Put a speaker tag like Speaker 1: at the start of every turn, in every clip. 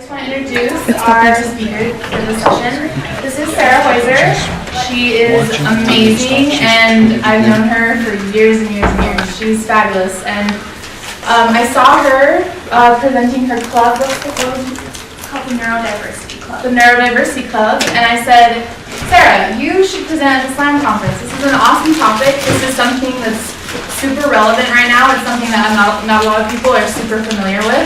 Speaker 1: just want to introduce our speaker for this session. This is Sarah Heuser. She is amazing, and I've known her for years and years and years. She's fabulous, and I saw her presenting her club. What's the club? It's called the Neurodiversity Club. The Neurodiversity Club, and I said, Sarah, you should present at the SLAM conference. This is an awesome topic. This is something that's super relevant right now. It's something that not a lot of people are super familiar with.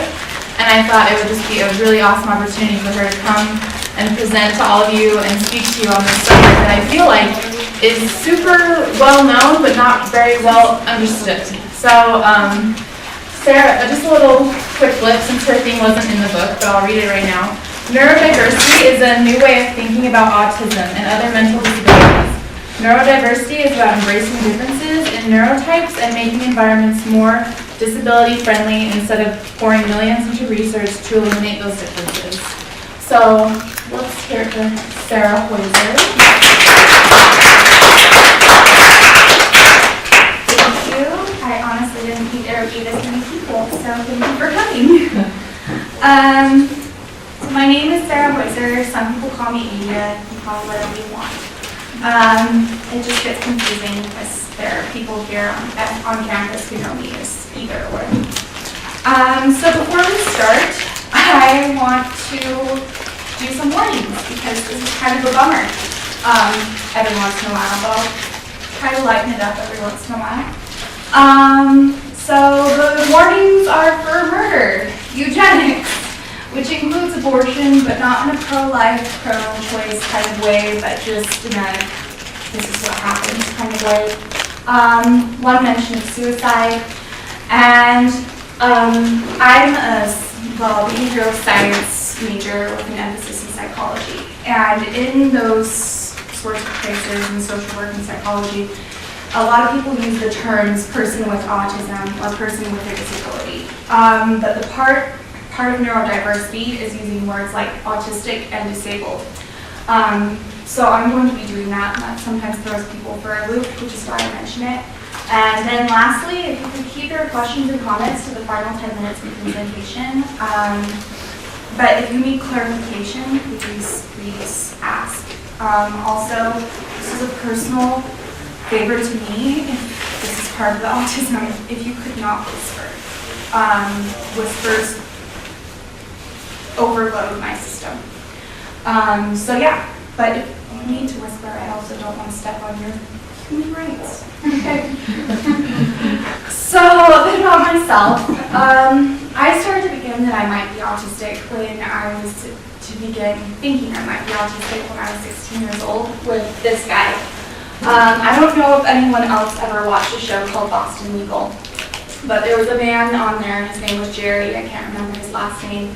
Speaker 1: And I thought it would just be a really awesome opportunity for her to come and present to all of you and speak to you on this subject that I feel like is super well known but not very well understood. So, Sarah, just a little quick blip since her thing wasn't in the book, but I'll read it right now. Neurodiversity is a new way of thinking about autism and other mental disabilities. Neurodiversity is about embracing differences in neurotypes and making environments more disability-friendly instead of pouring millions into research to eliminate those differences. So let's hear it from Sarah Heuser.
Speaker 2: Thank you. I honestly didn't think there would be this many people, so thank you for coming. So my name is Sarah Heuser. Some people call me Anya. You can call me whatever you want. It just gets confusing because there are people here on campus who know me as either or. So before we start, I want to do some warnings because this is kind of a bummer every once in a while, but I'll try to lighten it up every once in a while. So the warnings are for murder, eugenics, which includes abortion, but not in a pro-life, pro-choice kind of way, but just in a this is what happens kind of way. One mention of suicide, and I'm a behavioral science major with an emphasis in psychology, and in those sorts of places in social work and psychology, a lot of people use the terms person with autism or person with a disability, but the part of neurodiversity is using words like autistic and disabled. So I'm going to be doing that, and that sometimes throws people for a loop, which is why I mention it. And then lastly, if you could keep your questions and comments to the final 10 minutes of the presentation. But if you need clarification, please ask. Also, this is a personal favor to me. This is part of the autism. If you could not whisper. Whispers overload my system. So yeah, but if you need to whisper, I also don't want to step on your human rights. Okay. So a bit about myself. I started to begin that I might be autistic when I was to begin thinking I might be autistic when I was 16 years old with this guy. I don't know if anyone else ever watched a show called Boston Legal, but there was a man on there, and his name was Jerry. I can't remember his last name.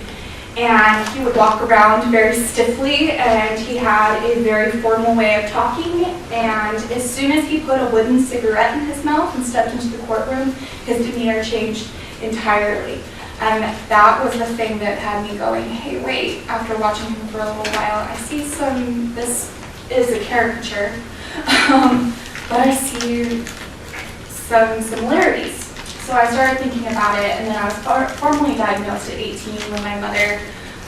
Speaker 2: And he would walk around very stiffly, and he had a very formal way of talking, and as soon as he put a wooden cigarette in his mouth and stepped into the courtroom, his demeanor changed entirely. And that was the thing that had me going, hey, wait, after watching him for a little while, I see this is a caricature, but I see some similarities. So I started thinking about it, and then I was formally diagnosed at 18 when my mother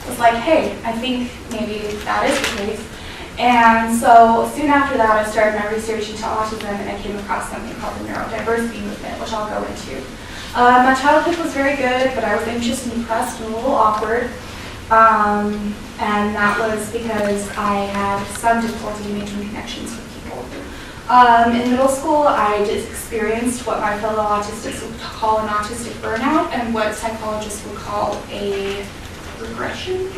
Speaker 2: was like, hey, I think maybe that is the case. And so soon after that, I started my research into autism, and I came across something called the neurodiversity movement, which I'll go into. My childhood was very good, but I was anxious and depressed and a little awkward. And that was because I had some difficulty making connections with people. In middle school, I just experienced what my fellow autistics would call an autistic burnout and what psychologists would call a regression.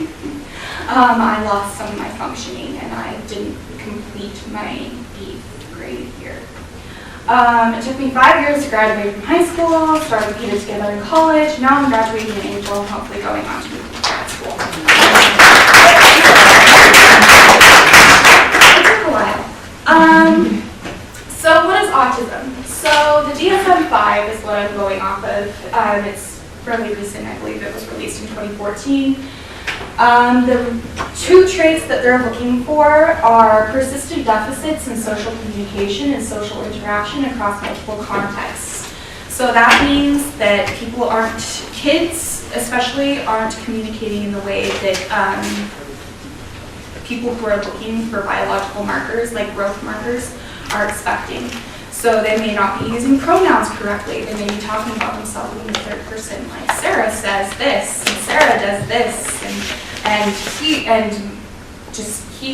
Speaker 2: I lost some of my functioning, and I didn't complete my 8th grade year. It took me 5 years to graduate from high school, started putting it together in college. Now I'm graduating in April, hopefully going on to grad school. It took a while. So what is autism? So the DSM-5 is what I'm going off of. It's fairly recent, I believe it was released in 2014. The 2 traits that they're looking for are persistent deficits in social communication and social interaction across multiple contexts. So So that means that kids especially aren't communicating in the way that people who are looking for biological markers, like growth markers, are expecting. So they may not be using pronouns correctly. They may be talking about themselves in the third person, like Sarah says this, and Sarah does this, and he,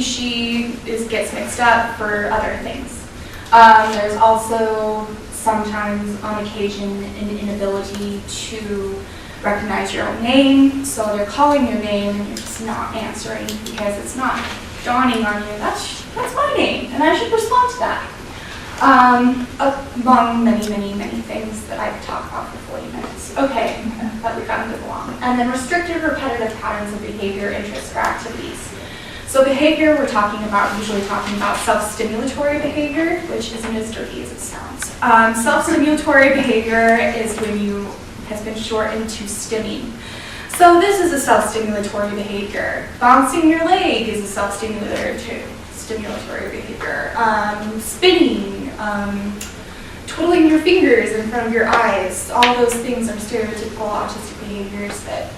Speaker 2: she gets mixed up for other things. There's also sometimes, on occasion, an inability to recognize your own name. So they're calling your name and you're just not answering because it's not dawning on you, that's my name, and I should respond to that. Among many, many, many things that I could talk about for 40 minutes. Okay, but we've got to move along. And then restricted repetitive patterns of behavior, interests, or activities. So behavior, we're usually talking about self-stimulatory behavior, which isn't as dirty as it sounds. Self-stimulatory behavior is has been shortened to stimming. So this is a self-stimulatory behavior. Bouncing your leg is a self-stimulatory behavior. Spinning, twiddling your fingers in front of your eyes, all those things are stereotypical autistic behaviors that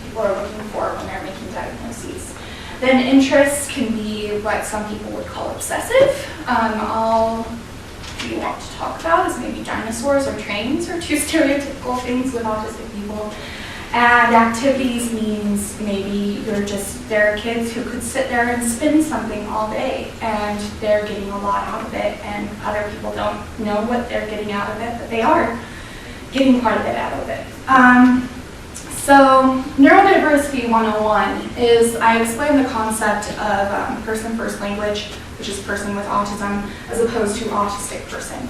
Speaker 2: people are looking for when they're making diagnoses. Then interests can be what some people would call obsessive. All you want to talk about is maybe dinosaurs or trains are two stereotypical things with autistic people. And activities means maybe there are kids who could sit there and spin something all day and they're getting a lot out of it, and other people don't know what they're getting out of it, but they are getting quite a bit out of it. So Neurodiversity 101 is, I explain the concept of person first language, which is person with autism, as opposed to autistic person.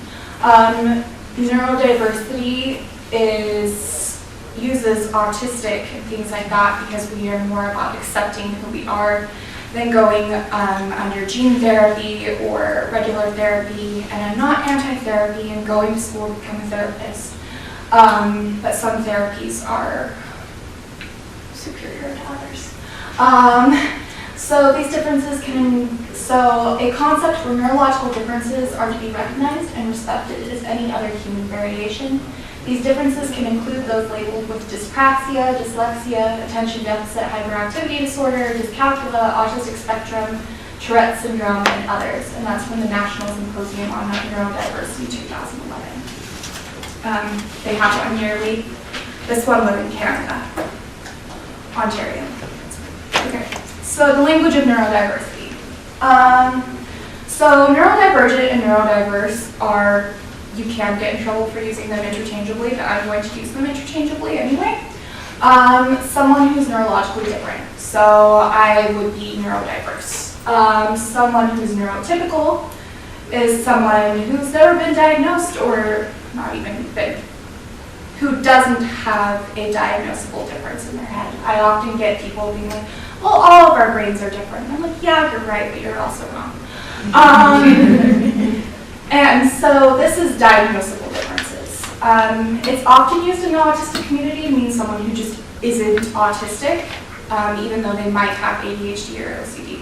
Speaker 2: Neurodiversity uses autistic and things like that because we are more about accepting who we are than going under gene therapy or regular therapy. And I'm not anti-therapy and going to school to become a therapist, but some therapies are superior to others. So these differences so a concept where neurological differences are to be recognized and respected as any other human variation. These differences can include those labeled with dyspraxia, dyslexia, attention deficit hyperactivity disorder, dyscalculia, autistic spectrum, Tourette syndrome, and others. And that's from the National Symposium on Neurodiversity 2011. They have one yearly. This one was in Canada, Ontario. Okay, so the language of neurodiversity. So neurodivergent and neurodiverse are, you can get in trouble for using them interchangeably, but I'm going to use them interchangeably anyway. Someone who's neurologically different, so I would be neurodiverse. Someone who's neurotypical is someone who's never been diagnosed, or not even been, who doesn't have a diagnosable difference in their head. I often get people being like, well, all of our brains are different. And I'm like, yeah, you're right, but you're also wrong. And so this is diagnosable differences. It's often used in the autistic community. It means someone who just isn't autistic, even though they might have ADHD or OCD.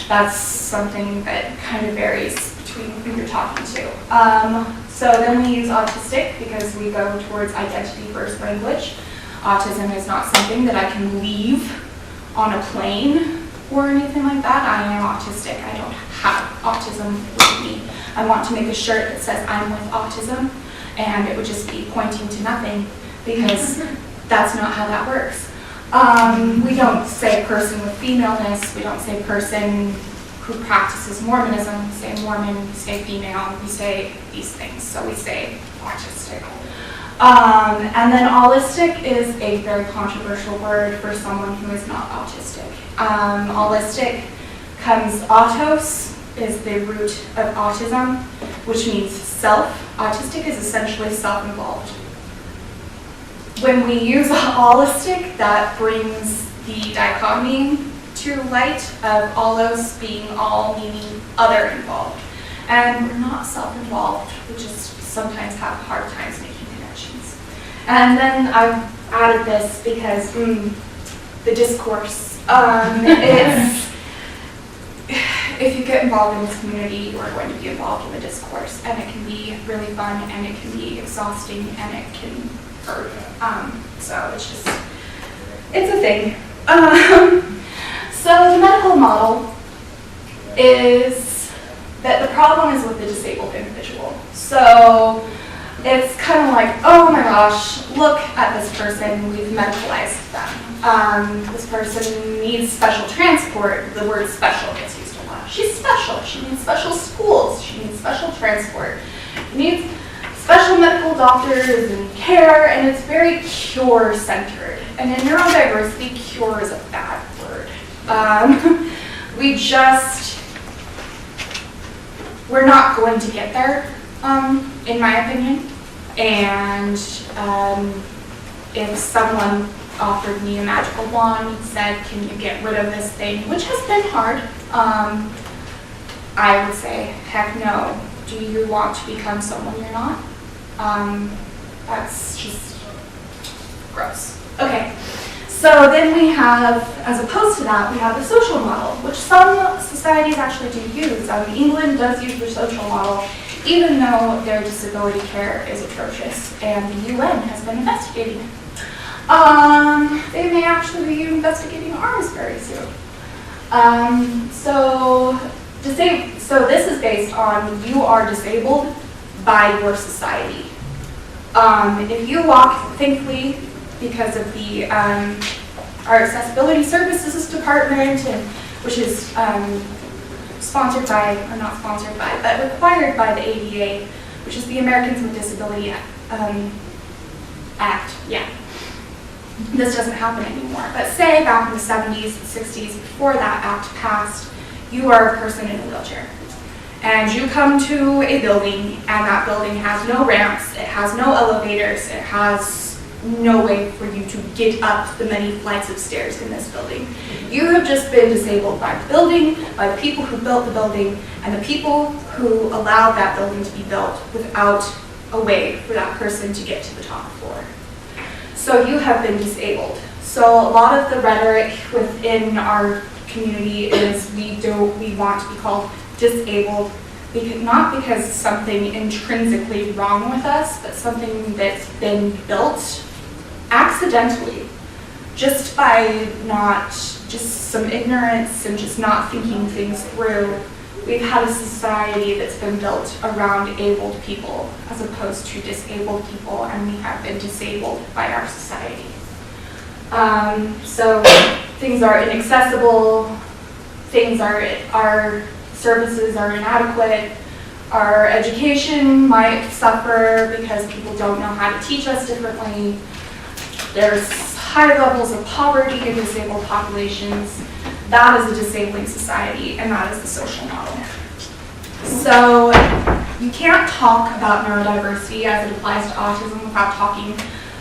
Speaker 2: That's something that kind of varies between who you're talking to. So then we use autistic because we go towards identity first language. Autism is not something that I can leave on a plane or anything like that. I am autistic. I don't have autism with me. I want to make a shirt that says I'm with autism, and it would just be pointing to nothing because that's not how that works. We don't say person with femaleness. We don't say person who practices Mormonism. We say Mormon, we say female, we say these things. So we say autistic. And then allistic is a very controversial word for someone who is not autistic. Allistic comes, autos is the root of autism, which means self. Autistic is essentially self-involved. When we use allistic, that brings the dichotomy to light of allos being all, meaning other involved. And we're not self-involved, we just sometimes have hard times making connections. And then I've added this because if you get involved in this community, you are going to be involved in the discourse, and it can be really fun, and it can be exhausting, and it can hurt. So it's just, it's a thing. So the medical model is that the problem is with the disabled individual. So it's kind of like, oh my gosh, look at this person, we've medicalized them. This person needs special transport. The word special gets used a lot. She's special. She needs special schools. She needs special transport. She needs special medical doctors and care, and it's very cure-centered. And in neurodiversity, cure is a bad word. We're not going to get there, in my opinion. And if someone offered me a magical wand and said, can you get rid of this thing, which has been hard, I would say, heck no. Do you want to become someone you're not? That's just gross. Okay, so then we have, as opposed to that, we have the social model, which some societies actually do use. England does use the social model, even though their disability care is atrocious, and the UN has been investigating it. They may actually be investigating ours very soon. So this is based on you are disabled by your society. If you walk, thankfully, because of the our accessibility services department, which is sponsored by, or not sponsored by, but required by the ADA, which is the Americans with Disability Act. Yeah. This doesn't happen anymore. But say back in the 70s, 60s, before that act passed, you are a person in a wheelchair. And you come to a building, and that building has no ramps, it has no elevators, it has no way for you to get up the many flights of stairs in this building. You have just been disabled by the building, by the people who built the building, and the people who allowed that building to be built without a way for that person to get to the top floor. So you have been disabled. So a lot of the rhetoric within our community is we want to be called disabled, not because something intrinsically wrong with us, but something that's been built accidentally, just by just some ignorance and just not thinking things through. We've had a society that's been built around abled people as opposed to disabled people, and we have been disabled by our society. So things are inaccessible, our services are inadequate, our education might suffer because people don't know how to teach us differently. There's high levels of poverty in disabled populations. That is a disabling society, and that is the social model. So you can't talk about neurodiversity as it applies to autism without talking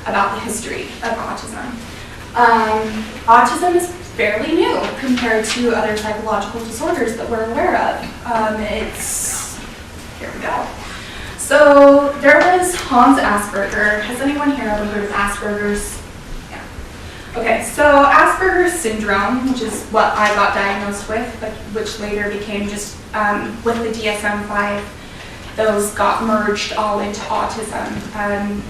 Speaker 2: about the history of autism. Autism is fairly new compared to other psychological disorders that we're aware of. Here we go. So there was Hans Asperger. Has anyone here ever heard of Asperger's? Yeah. Okay, so Asperger's syndrome, which is what I got diagnosed with, but which later became just with the DSM-5, those got merged all into autism,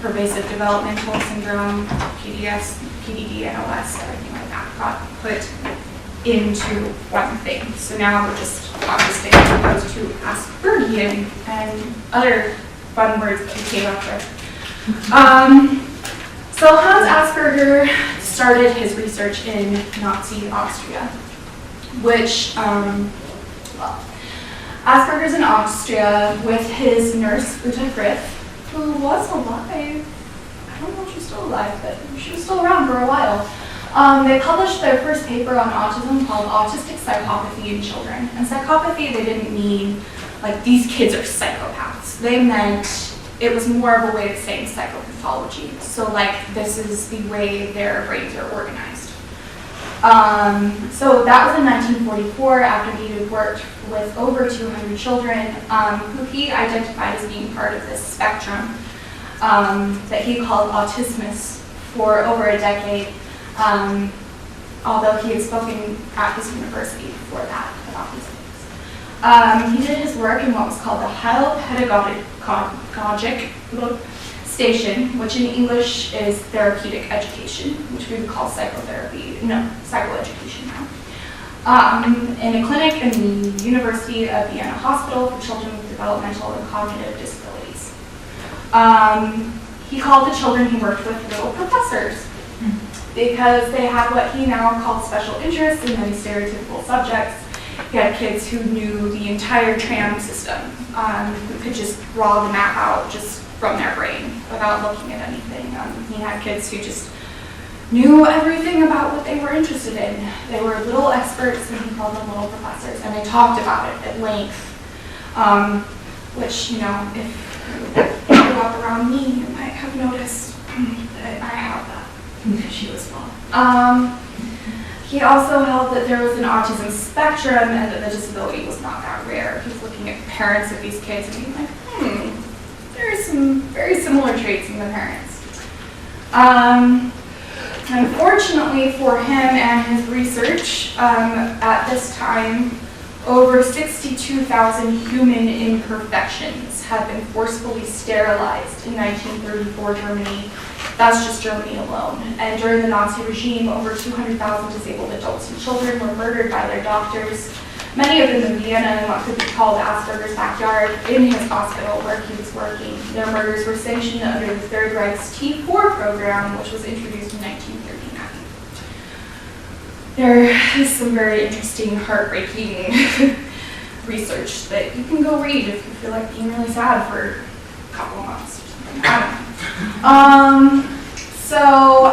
Speaker 2: pervasive developmental syndrome, PDD, NOS, everything like that got put into one thing. So now we're just autistic as opposed to Aspergian and other fun words that we came up with. So Hans Asperger started his research in Nazi Austria, which, Asperger's in Austria with his nurse, Uta Frith, who was alive. I don't know if she's still alive, but she was still around for a while. They published their first paper on autism called Autistic Psychopathy in Children. And psychopathy, they didn't mean like these kids are psychopaths. They meant it was more of a way of saying psychopathology. So like this is the way their brains are organized. So that was in 1944 after he had worked with over 200 children who he identified as being part of this spectrum that he called autismus for over a decade. Although he had spoken at his university before that about these things. He did his work in what was called the Pedagogic Station, which in English is therapeutic education, which we would call psychoeducation now. In a clinic in the University of Vienna Hospital for children with developmental and cognitive disabilities. He called the children he worked with little professors because they had what he now called special interests in many stereotypical subjects. He had kids who knew the entire tram system, who could just draw the map out just from their brain without looking at anything. He had kids who just knew everything about what they were interested in. They were little experts, and he called them little professors, and they talked about it at length, which, you know, if you grew up around me, you might have noticed that I have that issue as well. He also held that there was an autism spectrum and that the disability was not that rare. He was looking at parents of these kids and being like, there are some very similar traits in the parents. Unfortunately for him and his research, at this time, over 62,000 human imperfections had been forcefully sterilized in 1934 Germany. That's just Germany alone. And during the Nazi regime, over 200,000 disabled adults and children were murdered by their doctors, many of them in Vienna in what could be called Asperger's backyard in his hospital where he was working. Their murders were sanctioned under the Third Reich's T4 program, which was introduced in 1939. There is some very interesting, heartbreaking research that you can go read if you feel like being really sad for a couple of months or something. I don't know. So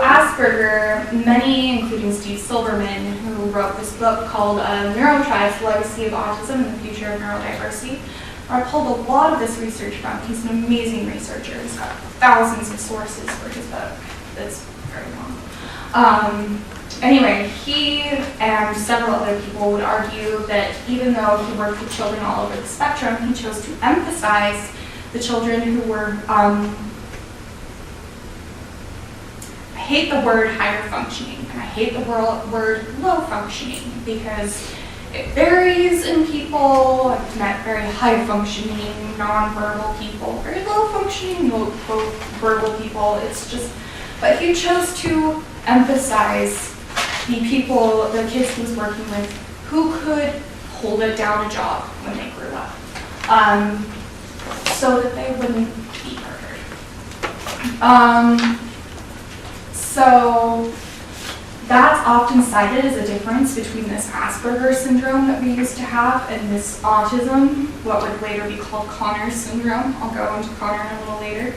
Speaker 2: Asperger, many, including Steve Silberman, who wrote this book called Neurotribe's Legacy of Autism and the Future of Neurodiversity, where I pulled a lot of this research from. He's an amazing researcher. He's got thousands of sources for his book. That's very long. Anyway, he and several other people would argue that even though he worked with children all over the spectrum, he chose to emphasize the children who were, I hate the word higher functioning, and I hate the word low functioning, because it varies in people. I've met very high functioning, non-verbal people, very low functioning, verbal people. It's just, but he chose to emphasize the people, the kids he was working with, who could hold it down a job when they grew up, so that they wouldn't be murdered. So that's often cited as a difference between this Asperger syndrome that we used to have and this autism, what would later be called Connor syndrome. I'll go into Connor a little later,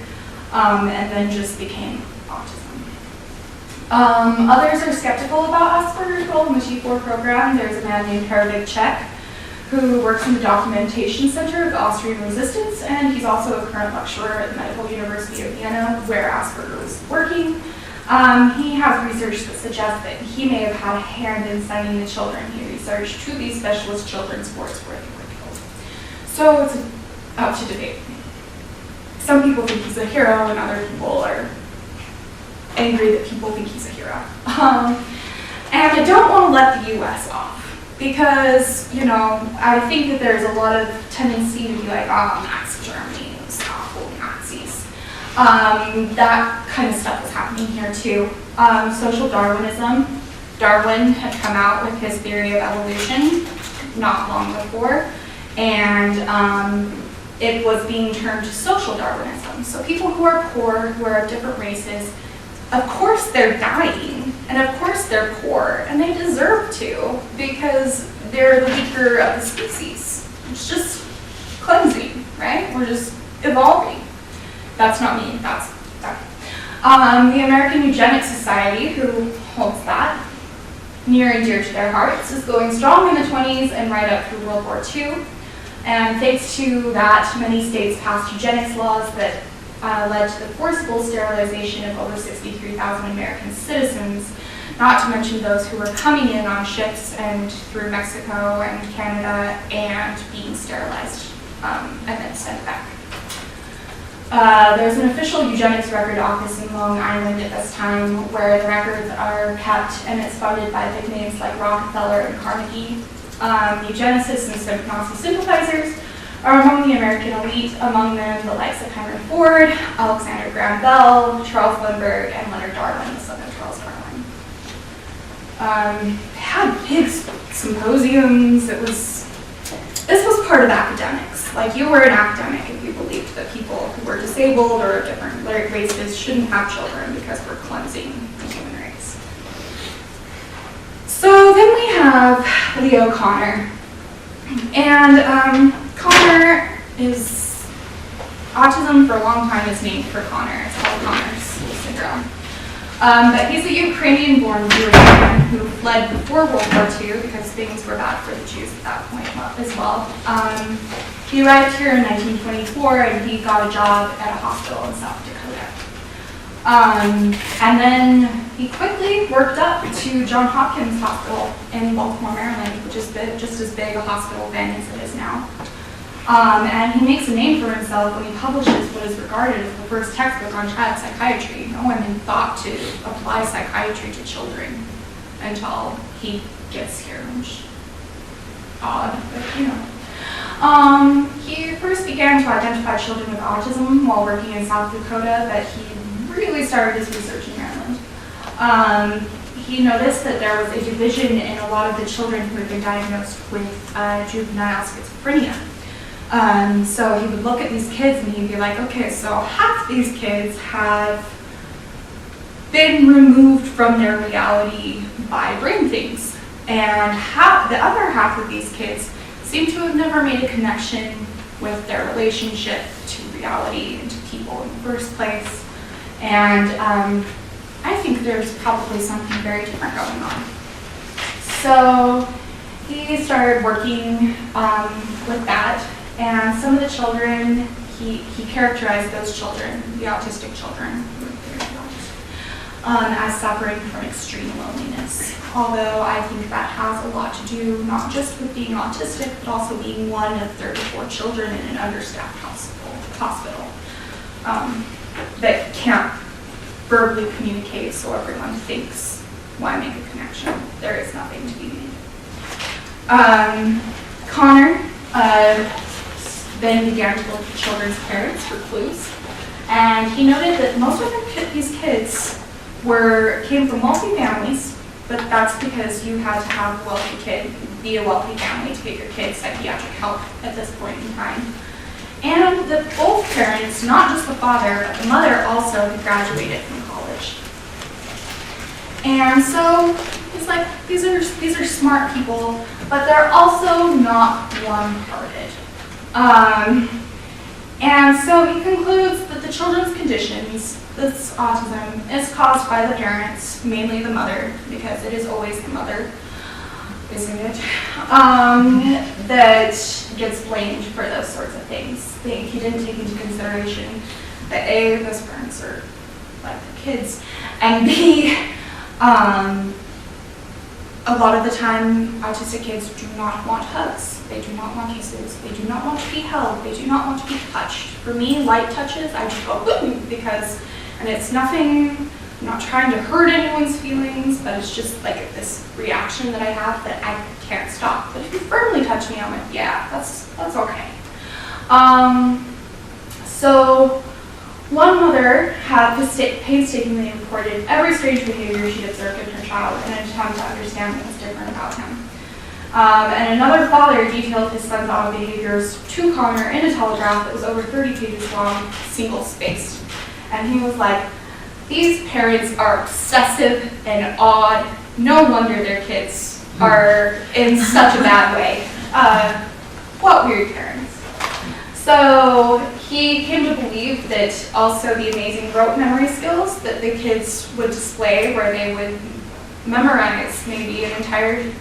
Speaker 2: and then just became autism. Others are skeptical about Asperger's role in the T4 program. There's a man named Herwig Czech who works in the Documentation Center of the Austrian Resistance, and he's also a current lecturer at the Medical University of Vienna, where Asperger was working. He has research that suggests that he may have had a hand in sending the children he researched to these specialist children's sports where they were killed. So it's up to debate. Some people think he's a hero, and other people are angry that people think he's a hero. And I don't want to let the US off, because, you know, I think that there's a lot of tendency to be like, oh, Nazi Germany, those awful Nazis. That kind of stuff was happening here too. Social Darwinism. Darwin had come out with his theory of evolution not long before, and it was being termed social Darwinism. So people who are poor, who are of different races, of course they're dying, and of course they're poor, and they deserve to, because they're the weaker of the species. It's just cleansing, right? We're just evolving. That's not me, that's that. The American Eugenics Society, who holds that near and dear to their hearts, is going strong in the 20s and right up through World War II. And thanks to that, many states passed eugenics laws that led to the forcible sterilization of over 63,000 American citizens, not to mention those who were coming in on ships and through Mexico and Canada and being sterilized and then sent back. There's an official eugenics record office in Long Island at this time where the records are kept, and it's funded by big names like Rockefeller and Carnegie. Eugenicists and Nazi sympathizers are among the American elite, among them the likes of Henry Ford, Alexander Graham Bell, Charles Lindbergh, and Leonard Darwin, the son of Charles Darwin. They had big symposiums. This was part of academics. Like, you were an academic if you believed that people who were disabled or of different races shouldn't have children because we're cleansing the human race. So then we have Leo Connor. And Connor is, autism for a long time is named for Connor. It's called Connor's syndrome. But he's a Ukrainian-born Jewish man who fled before World War II because things were bad for the Jews at that point as well. He arrived here in 1924 and he got a job at a hospital in South Dakota. And then he quickly worked up to Johns Hopkins Hospital in Baltimore, Maryland, which is just as big a hospital then as it is now. And he makes a name for himself when he publishes what is regarded as the first textbook on child psychiatry. No one had thought to apply psychiatry to children until he gets here, which is odd, but you know. He first began to identify children with autism while working in South Dakota, but he really started his research in Maryland. He noticed that there was a division in a lot of the children who had been diagnosed with juvenile schizophrenia. So he would look at these kids and he'd be like, okay, so half these kids have been removed from their reality by brain things. And the other half of these kids seem to have never made a connection with their relationship to reality and to people in the first place. And I think there's probably something very different going on. So he started working with that. And some of the children, he characterized those children, the autistic children, as suffering from extreme loneliness. Although I think that has a lot to do not just with being autistic, but also being one of 34 children in an understaffed hospital that can't verbally communicate, so everyone thinks, why make a connection? There is nothing to be made. Connor then began to look at children's parents for clues, and he noted that most of these kids came from wealthy families, but that's because you had to have a wealthy kid, be a wealthy family to get your kids psychiatric help at this point in time. And that both parents, not just the father, but the mother also had graduated from college. And so he's like, these are smart people, but they're also not warm-hearted. And so he concludes that the children's conditions, this autism, is caused by the parents, mainly the mother, because it is always the mother, isn't it? That gets blamed for those sorts of things. He didn't take into consideration that A, those parents are like the kids, and B, a lot of the time, autistic kids do not want hugs. They do not want kisses. They do not want to be held. They do not want to be touched. For me, light touches, I just go, ooh, because, and it's nothing, I'm not trying to hurt anyone's feelings, but it's just like this reaction that I have that I can't stop. But if you firmly touch me, I'm like, yeah, that's okay. So one mother had painstakingly reported every strange behavior she'd observed in her child in an attempt to understand what was different about him. And another father detailed his son's odd behaviors to Connor in a telegraph that was over 30 pages long, single-spaced. And he was like, these parents are obsessive and odd. No wonder their kids are in such a bad way. What weird parents. So he came to believe that also the amazing rote memory skills that the kids would display, where they would memorize maybe an entire,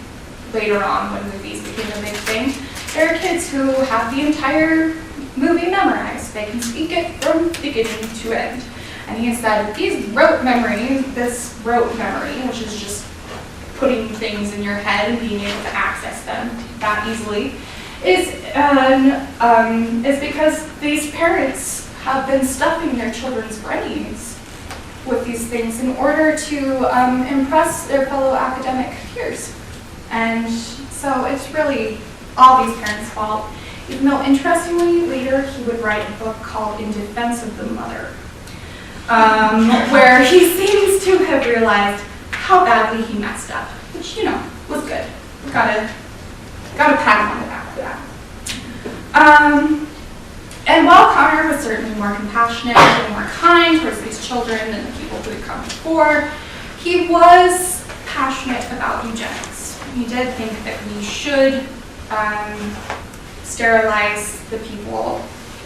Speaker 2: later on when movies became a big thing, there are kids who have the entire movie memorized. They can speak it from beginning to end. And he said this rote memory, which is just putting things in your head and being able to access them that easily, is because these parents have been stuffing their children's brains with these things in order to impress their fellow academic peers. And so it's really all these parents' fault. Even though, interestingly, later he would write a book called In Defense of the Mother, where he seems to have realized how badly he messed up, which, you know, was good. Gotta pat him on the back for that. And while Connor was certainly more compassionate and more kind towards these children than the people who had come before, he was passionate about eugenics. He did think that we should sterilize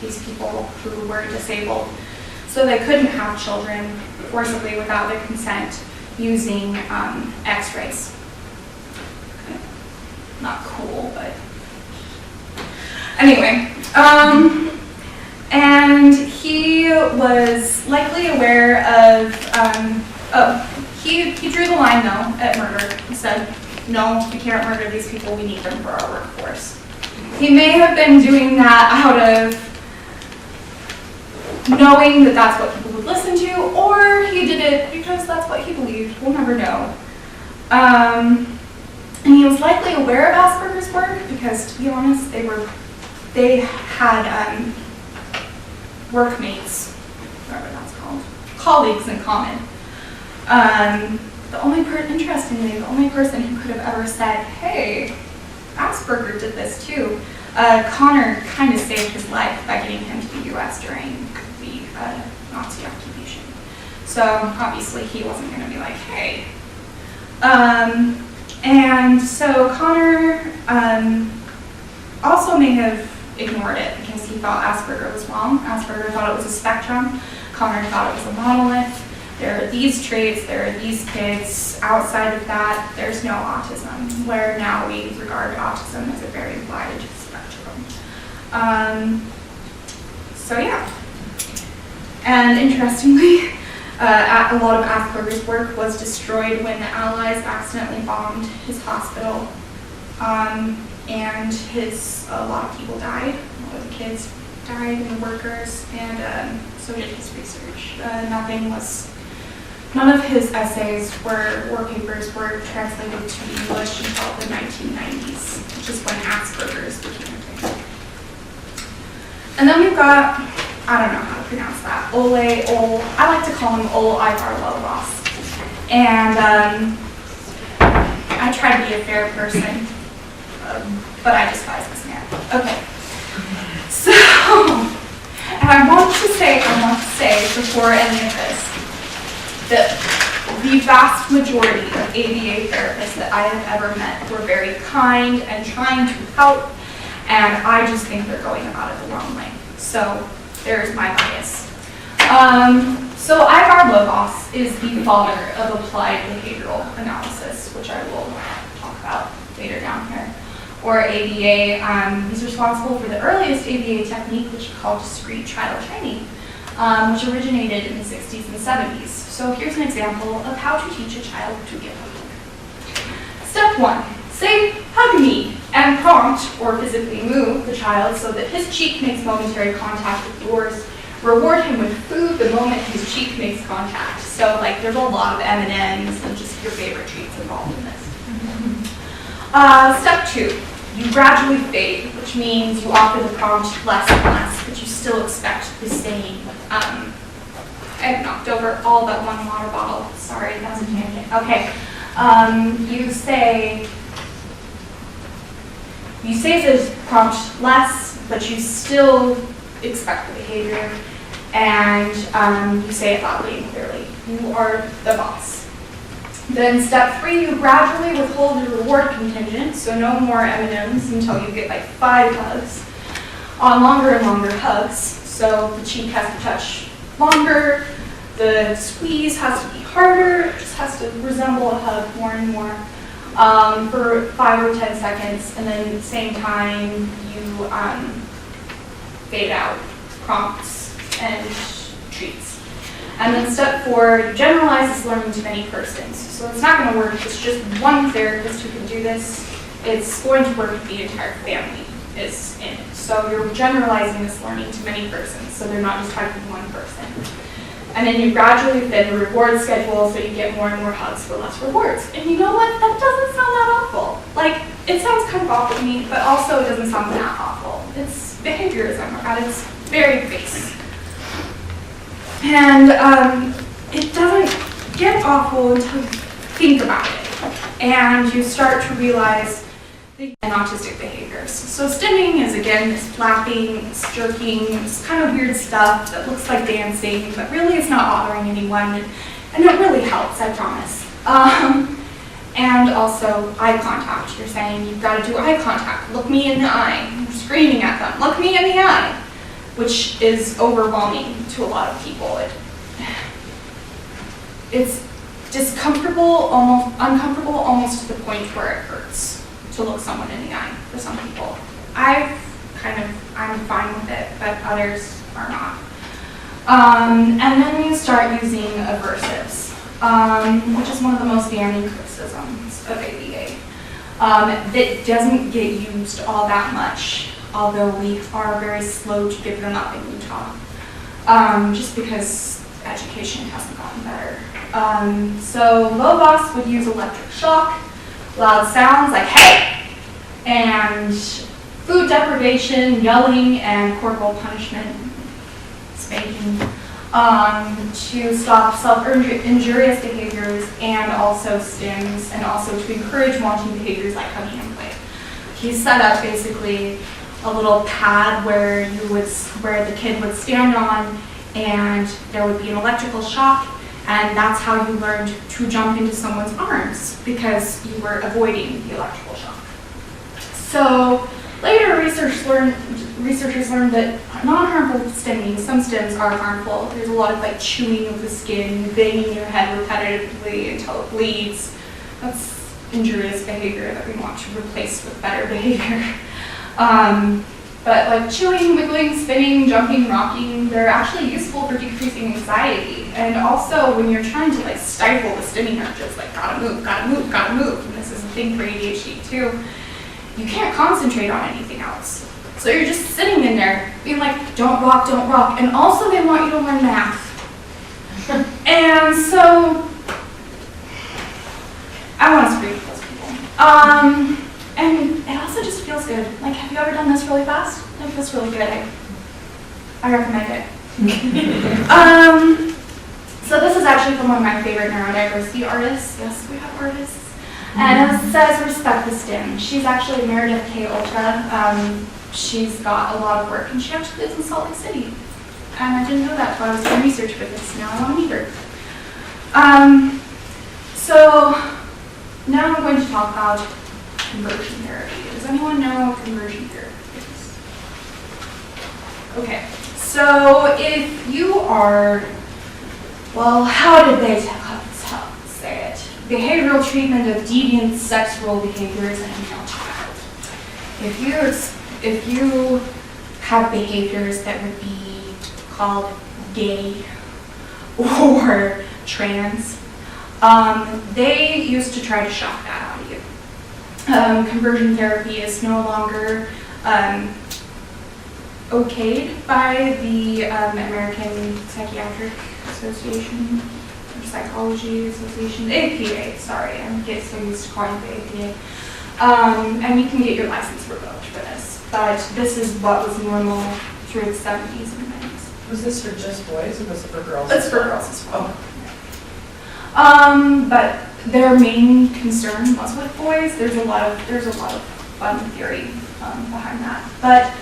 Speaker 2: these people who were disabled, so they couldn't have children forcibly without their consent using x-rays. Not cool, but anyway. And he was likely aware of, he drew the line though at murder. He said, no, we can't murder these people, we need them for our workforce. He may have been doing that out of knowing that that's what people would listen to, or he did it because that's what he believed. We'll never know. And he was likely aware of Asperger's work because, to be honest, they had workmates, whatever that's called, colleagues in common. Interestingly, the only person who could have ever said, hey, Asperger did this too, Connor kind of saved his life by getting him to the U.S. during the Nazi occupation. So obviously he wasn't going to be like, hey. And so Connor also may have ignored it because he thought Asperger was wrong. Asperger thought it was a spectrum. Connor thought it was a monolith. There are these traits, there are these kids. Outside of that, there's no autism, where now we regard autism as a very wide spectrum. So yeah. And interestingly, a lot of Asperger's work was destroyed when the Allies accidentally bombed his hospital. And a lot of people died. A lot of the kids died and the workers, and so did his research. None of his essays or papers were translated to English until the 1990s, which is when Asperger's became a thing. And then we've got, I don't know how to pronounce that, I like to call him Ole Ivar Lobos. And I try to be a fair person, but I despise this man. Okay. So, and I want to say before any of this, that the vast majority of ABA therapists that I have ever met were very kind and trying to help, and I just think they're going about it the wrong way. So there's my bias. So Ivar Lobos is the father of applied behavioral analysis, which I will talk about later down here, or ABA. He's responsible for the earliest ABA technique, which is called discrete child training, which originated in the 60s and 70s. So here's an example of how to teach a child to give a hug. Step 1, say hug me, and prompt or physically move the child so that his cheek makes momentary contact with yours. Reward him with food the moment his cheek makes contact. So like there's a lot of M&Ms and just your favorite treats involved in this. Step 2, you gradually fade, which means you offer the prompt less and less, but you still expect the same. I've knocked over all but one water bottle. Sorry, that's a tangent. Okay. You say the prompt less, but you still expect the behavior, and you say it loudly and clearly. You are the boss. Then step 3, you gradually withhold your reward contingent, so no more M&Ms until you get like 5 hugs, on longer and longer hugs. So the cheek has to touch longer, the squeeze has to be harder, it just has to resemble a hug more and more for 5 or 10 seconds, and then at the same time you fade out prompts and treats. And then step 4, you generalize this learning to many persons. So it's not going to work if it's just one therapist who can do this. It's going to work if the entire family is in it. So you're generalizing this learning to many persons, so they're not just talking to one person. And then you gradually fit the reward schedule so you get more and more hugs for less rewards. And you know what? That doesn't sound that awful. Like, it sounds kind of awful to me, but also it doesn't sound that awful. It's behaviorism at its very base. And it doesn't get awful until you think about it. And you start to realize the autistic behaviors. So stimming is, again, this flapping, it's jerking, it's kind of weird stuff that looks like dancing, but really it's not bothering anyone. And it really helps, I promise. And also eye contact. You're saying you've got to do eye contact. Look me in the eye. You're screaming at them. Look me in the eye, which is overwhelming to a lot of people. It's discomfortable, almost uncomfortable, almost to the point where it hurts to look someone in the eye for some people. I'm fine with it, but others are not. And then you start using aversives, which is one of the most damning criticisms of ABA. That doesn't get used all that much, although we are very slow to give them up in Utah, just because education hasn't gotten better. So Lobos would use electric shock, loud sounds like hey, and food deprivation, yelling, and corporal punishment, spanking, to stop self-injurious behaviors and also stims, and also to encourage wanting behaviors like hugging and play. He set up basically a little pad where the kid would stand on, and there would be an electrical shock, and that's how you learned to jump into someone's arms, because you were avoiding the electrical shock. So later researchers learned that non-harmful stimming, some stims are harmful. There's a lot of like chewing of the skin, banging your head repetitively until it bleeds. That's injurious behavior that we want to replace with better behavior. But like chewing, wiggling, spinning, jumping, rocking, they're actually useful for decreasing anxiety. And also when you're trying to like stifle the stimming urges, like gotta move, gotta move, gotta move, and this is a thing for ADHD too, you can't concentrate on anything else. So you're just sitting in there being like, don't rock, don't rock. And also they want you to learn math. And so I want to scream at those people. And it also just feels good. Like, have you ever done this really fast? It feels really good. I recommend it. So this is actually from one of my favorite neurodiversity artists. Yes, we have artists. And it says, respect the stim. She's actually Meredith K. Ultra. She's got a lot of work, and she actually lives in Salt Lake City. And I didn't know that until I was doing research for this. Now I want to meet her. So now I'm going to talk about conversion therapy. Does anyone know what conversion therapy is? Okay, so if you are, well, how did they say it? Behavioral treatment of deviant sexual behaviors in a male child. If you have behaviors that would be called gay or trans, they used to try to shock that out of you. Conversion therapy is no longer okayed by the American Psychiatric Association, or Psychology Association, the APA, sorry, I get so used to calling it the APA. And you can get your license revoked for this, but this is what was normal through the 70s and 90s.
Speaker 3: Was this for just boys or was it for girls?
Speaker 2: It's for girls as well.
Speaker 3: Oh.
Speaker 2: But their main concern was with boys. There's a lot of fun theory behind that. But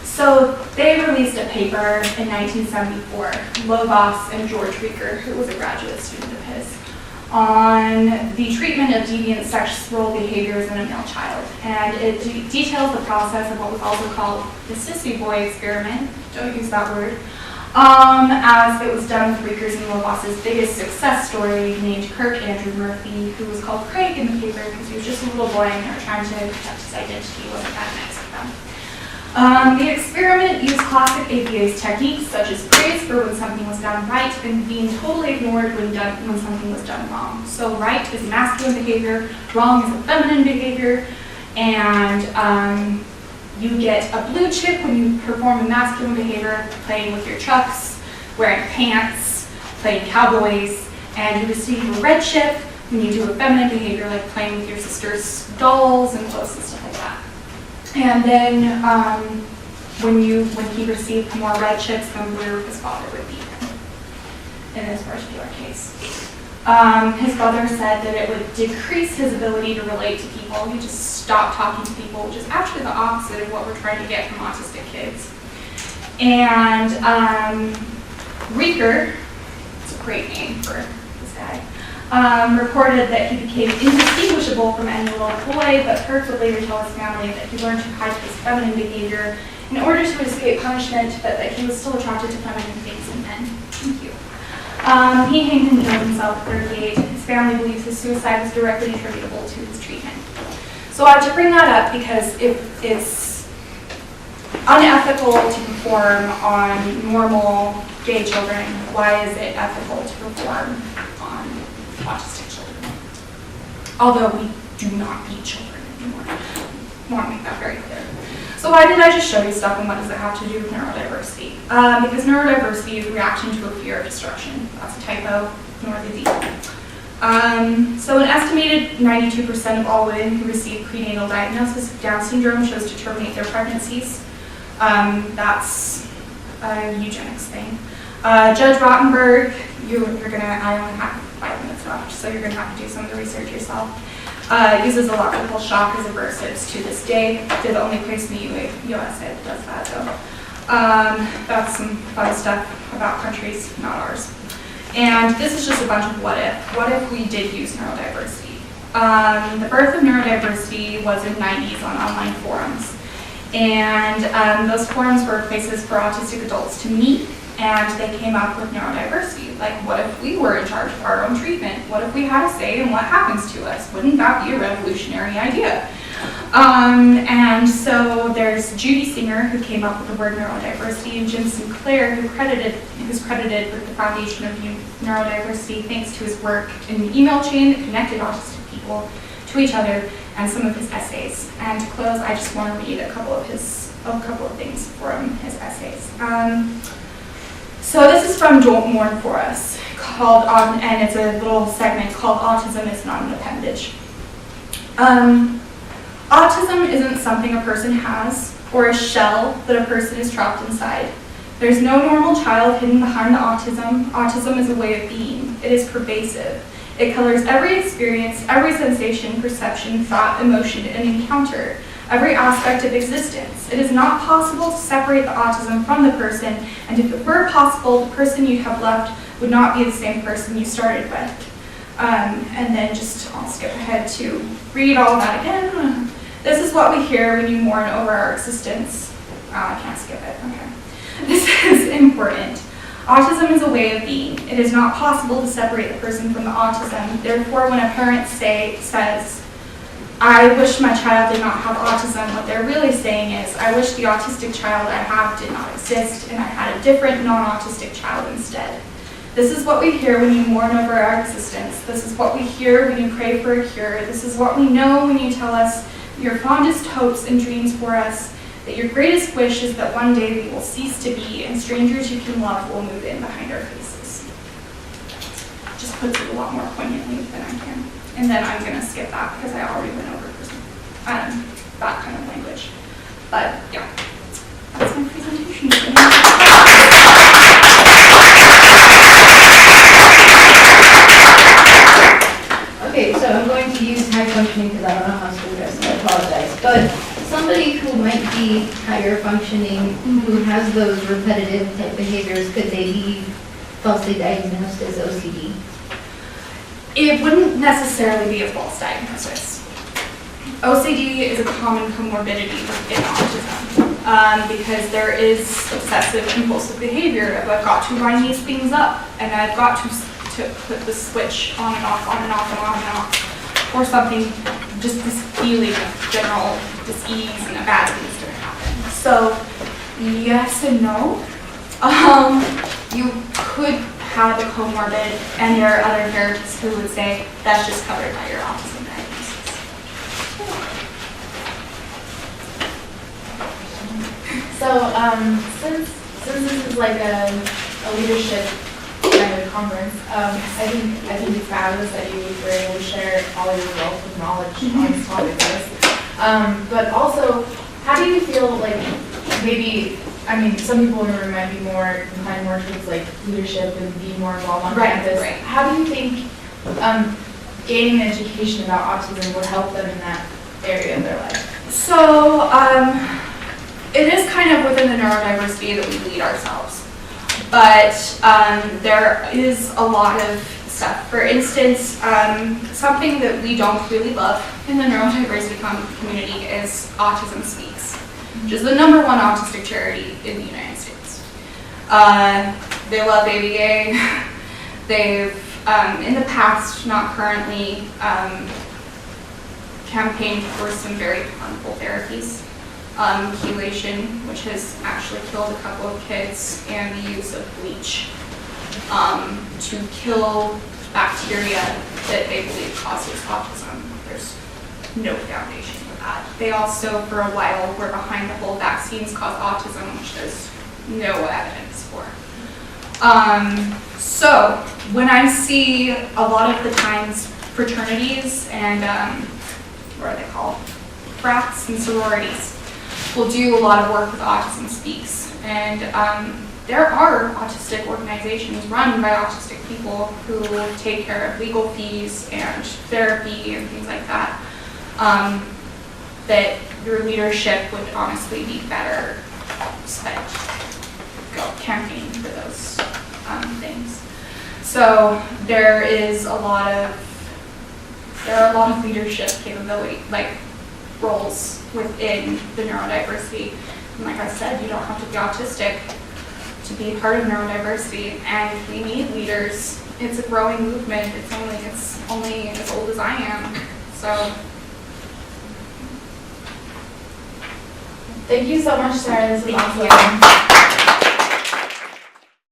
Speaker 2: so they released a paper in 1974, Lobos and George Rieger, who was a graduate student of his, on the treatment of deviant sexual behaviors in a male child. And it details the process of what was also called the sissy boy experiment. Don't use that word. As it was done with Rieger's and Lobos' biggest success story, named Kirk Andrew Murphy, who was called Craig in the paper because he was just a little boy and they were trying to protect his identity. He wasn't that nice with them. The experiment used classic APA's techniques, such as praise for when something was done right and being totally ignored when something was done wrong. So right is masculine behavior, wrong is a feminine behavior, and you get a blue chip when you perform a masculine behavior, playing with your trucks, wearing pants, playing cowboys, and you receive a red chip when you do a feminine behavior like playing with your sister's dolls and clothes and stuff like that. And then when he received more red chips than blue, his father would beat him in this particular case. His father said that it would decrease his ability to relate to people. He just stopped talking to people, which is actually the opposite of what we're trying to get from autistic kids. And Rieger, it's a great name for this guy, reported that he became indistinguishable from any little boy, but Kirk would later tell his family that he learned to hide his feminine behavior in order to escape punishment, but that he was still attracted to feminine things in men. Thank you. He hanged and killed himself at 38. His family believes his suicide was directly attributable to his treatment. So I had to bring that up because if it's unethical to perform on normal gay children, why is it ethical to perform on autistic children? Although we do not beat children anymore. I want to make that very clear. So why did I just show you stuff, and what does it have to do with neurodiversity? Because neurodiversity is a reaction to a fear of destruction. That's a typo, nor the D. So an estimated 92% of all women who receive prenatal diagnosis of Down syndrome chose to terminate their pregnancies. That's a eugenics thing. Judge Rottenberg, I only have 5 minutes left, so you're gonna have to do some of the research yourself. Uses electrical shock as aversives to this day. They're the only place in the USA that does that, though. That's some fun stuff about countries, not ours. And this is just a bunch of what if. What if we did use neurodiversity? The birth of neurodiversity was in the 90s on online forums. And those forums were places for autistic adults to meet, and they came up with neurodiversity. Like, what if we were in charge of our own treatment? What if we had a say in what happens to us? Wouldn't that be a revolutionary idea? And so there's Judy Singer, who came up with the word neurodiversity, and Jim Sinclair, who's credited with the foundation of neurodiversity thanks to his work in the email chain that connected autistic people to each other and some of his essays. And to close, I just want to read a couple of things from his essays. So this is from Don't Mourn For Us, and it's a little segment called Autism is Not an Appendage. Autism isn't something a person has, or a shell that a person is trapped inside. There's no normal child hidden behind the autism. Autism is a way of being. It is pervasive. It colors every experience, every sensation, perception, thought, emotion, and encounter, every aspect of existence. It is not possible to separate the autism from the person, and if it were possible, the person you have left would not be the same person you started with. And then I'll skip ahead to read all that again. This is what we hear when you mourn over our existence. I can't skip it, okay. This is important. Autism is a way of being. It is not possible to separate the person from the autism. Therefore, when a parent says, I wish my child did not have autism, what they're really saying is, I wish the autistic child I have did not exist, and I had a different non-autistic child instead. This is what we hear when you mourn over our existence. This is what we hear when you pray for a cure. This is what we know when you tell us your fondest hopes and dreams for us, that your greatest wish is that one day we will cease to be, and strangers you can love will move in behind our faces. Just puts it a lot more poignantly than I can. And then I'm going to skip that because I already went over that kind of language. But yeah, that's my presentation.
Speaker 4: Okay, so I'm going to use high functioning because I don't know how to address it, I apologize. But somebody who might be higher functioning, who has those repetitive type behaviors, could they be falsely diagnosed as OCD?
Speaker 2: It wouldn't necessarily be a false diagnosis. OCD is a common comorbidity within autism because there is obsessive compulsive behavior of I've got to line these things up and I've got to put the switch on and off, on and off, and on and off, or something, just this feeling of general dis-ease and a bad thing's going to happen. So yes and no. You could have a comorbid, and there are other therapists who would say that's just covered by your autism diagnosis.
Speaker 1: So since this is like a leadership kind of conference. I think it's fabulous that you were able to share all your wealth of knowledge on this topic. But also, how do you feel like maybe, I mean, some people in the room might be more inclined more towards like leadership and being more involved on campus.
Speaker 2: Right.
Speaker 1: How do you think gaining an education about autism would help them in that area of their life?
Speaker 2: So, it is kind of within the neurodiversity that we lead ourselves. But there is a lot of stuff. For instance, something that we don't really love in the neurodiversity community is Autism Speaks, which is the #1 autistic charity in the United States. They love ABA. They've, in the past, not currently, campaigned for some very harmful therapies. Chelation, which has actually killed a couple of kids, and the use of bleach to kill bacteria that they believe causes autism. There's no foundation for that. They also, for a while, were behind the whole vaccines cause autism, which there's no evidence for. So when I see a lot of the times fraternities and what are they called? Frats and sororities will do a lot of work with Autism Speaks, and there are autistic organizations run by autistic people who take care of legal fees and therapy and things like that, that your leadership would honestly be better spent campaigning for those things. So there are a lot of leadership capability, like roles within the neurodiversity. And like I said, you don't have to be autistic to be part of neurodiversity, and we need leaders. It's a growing movement. It's only as old as I am. So
Speaker 1: Thank you so much, Sarah. This was
Speaker 2: Thank
Speaker 1: awesome.